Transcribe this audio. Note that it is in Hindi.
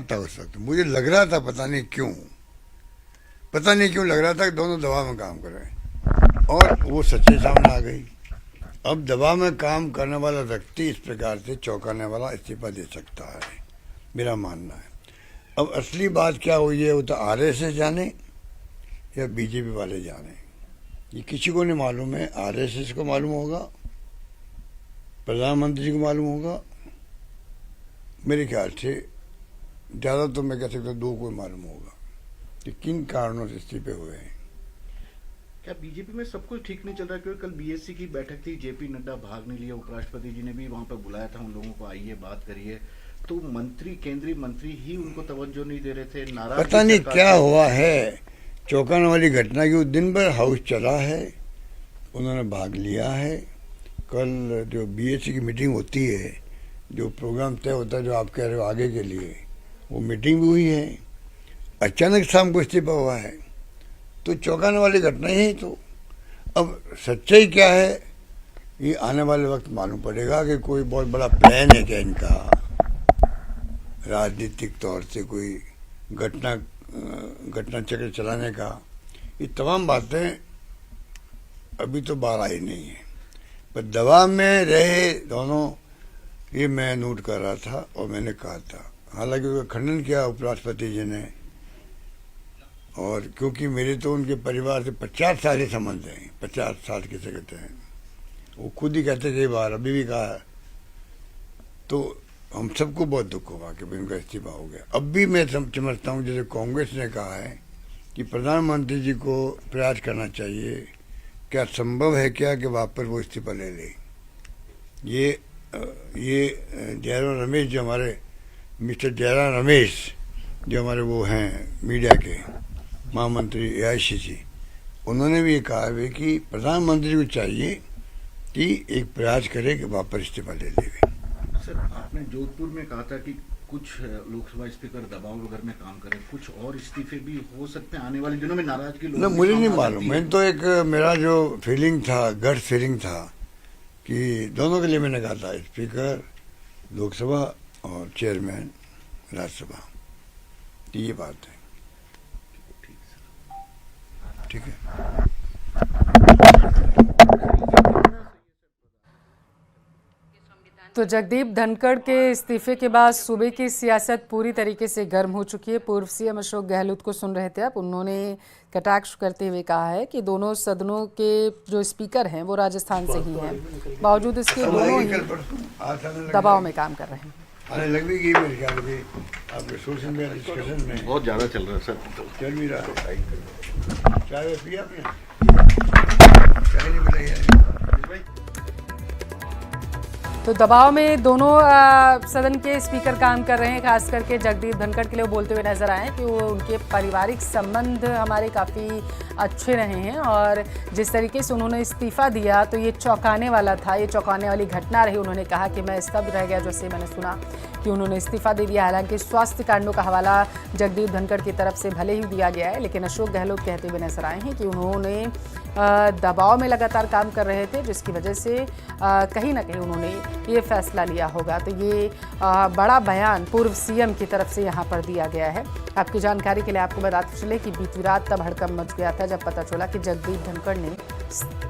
था उस वक्त, मुझे लग रहा था पता नहीं क्यों लग रहा था कि दोनों दबाव में काम कर रहे हैं, और वो सच्चाई सामने आ गई। अब दबाव में काम करने वाला व्यक्ति इस प्रकार से चौंकाने वाला इस्तीफा दे सकता है, मेरा मानना है। अब असली बात क्या हुई है वो तो आरएसएस जाने या बीजेपी वाले जाने, ये किसी को नहीं मालूम है। आरएसएस को मालूम होगा, प्रधानमंत्री जी को मालूम होगा, मेरे ख्याल से ज़्यादा तो मैं कह सकता हूँ दो को मालूम होगा कि किन कारणों से इस्तीफे हुए हैं। क्या बीजेपी में सब कुछ ठीक नहीं चल रहा है? क्योंकि कल बीएससी की बैठक थी, जेपी नड्डा भाग नहीं लिया, उपराष्ट्रपति जी ने भी वहां पर बुलाया था उन लोगों को, आइए बात करिए, तो मंत्री, केंद्रीय मंत्री ही उनको तवज्जो नहीं दे रहे थे। नाराज पता नहीं क्या हुआ है, चौंकाने वाली घटना की दिन भर हाउस चला है, उन्होंने भाग लिया है। कल जो बीएससी की मीटिंग होती है, जो प्रोग्राम तय होता है जो आप कह रहे हो आगे के लिए, वो मीटिंग भी हुई है, अचानक शाम को इस्तीफा हुआ है, तो चौंकाने वाली घटना ही। तो अब सच्चाई क्या है ये आने वाले वक्त मालूम पड़ेगा कि कोई बहुत बड़ा प्लान है क्या इनका, राजनीतिक तौर से कोई घटना चक्र चलाने का। ये तमाम बातें अभी तो बाहर आई नहीं है, पर दबाव में रहे दोनों, ये मैं नोट कर रहा था और मैंने कहा था। हालांकि उसका खंडन किया उपराष्ट्रपति जी ने, और क्योंकि मेरे तो उनके परिवार से 50 साल के संबंध हैं, 50 साल किसे कहते हैं, वो खुद ही कहते कई बार, अभी भी कहा, तो हम सबको बहुत दुख होगा कि उनका इस्तीफा हो गया। अब भी मैं समझता हूँ जैसे कांग्रेस ने कहा है कि प्रधानमंत्री जी को प्रयास करना चाहिए, क्या संभव है क्या कि वापस वो इस्तीफा ले ले। ये जयराम रमेश, जो हमारे मिस्टर जयराम रमेश जो हमारे वो हैं मीडिया के महामंत्री एआईसीसी, उन्होंने भी ये कहा है कि प्रधानमंत्री को चाहिए कि एक प्रयास करे कि वापस इस्तीफा ले ले। सर, आपने जोधपुर में कहा था कि कुछ लोकसभा स्पीकर दबाव वगैरह में काम करें, कुछ और इस्तीफे भी हो सकते हैं आने वाले दिनों में, नाराजगी लोगों में। मुझे नहीं मालूम, मैंने तो एक मेरा जो फीलिंग था, गट फीलिंग था कि दोनों के लिए मैंने कहा था, स्पीकर लोकसभा और चेयरमैन राज्यसभा, ये बात है। ठीक है। तो जगदीप धनखड़ के इस्तीफे के बाद सूबे की सियासत पूरी तरीके से गर्म हो चुकी है। पूर्व सीएम अशोक गहलोत को सुन रहे थे आप, उन्होंने कटाक्ष करते हुए कहा है कि दोनों सदनों के जो स्पीकर हैं वो राजस्थान से ही हैं, बावजूद इसके दोनों ही दबाव में काम कर रहे हैं। आने लग भी गई मेरे ख्याल में, आपके सोशल मीडिया डिस्कशन में बहुत ज़्यादा चल रहा है सर, चल भी रहा है। चाय पिया आपने? चाय नहीं पिलाई? तो दबाव में दोनों सदन के स्पीकर काम कर रहे हैं। खास करके जगदीप धनखड़ के लिए वो बोलते हुए नजर आए कि वो उनके पारिवारिक संबंध हमारे काफ़ी अच्छे रहे हैं, और जिस तरीके से उन्होंने इस्तीफा दिया तो ये चौंकाने वाला था, ये चौंकाने वाली घटना रही। उन्होंने कहा कि मैं स्तब्ध रह गया जैसे मैंने सुना कि उन्होंने इस्तीफा दे दिया। हालांकि स्वास्थ्य कारणों का हवाला जगदीप धनखड़ की तरफ से भले ही दिया गया है, लेकिन अशोक गहलोत कहते हुए नजर आए हैं कि उन्होंने दबाव में लगातार काम कर रहे थे, जिसकी वजह से कहीं ना कहीं उन्होंने ये फैसला लिया होगा। तो ये बड़ा बयान पूर्व सीएम की तरफ से यहाँ पर दिया गया है। आपकी जानकारी के लिए आपको बताते चले कि बीती रात तब हड़कंप मच गया था जब पता चला कि जगदीप धनखड़ ने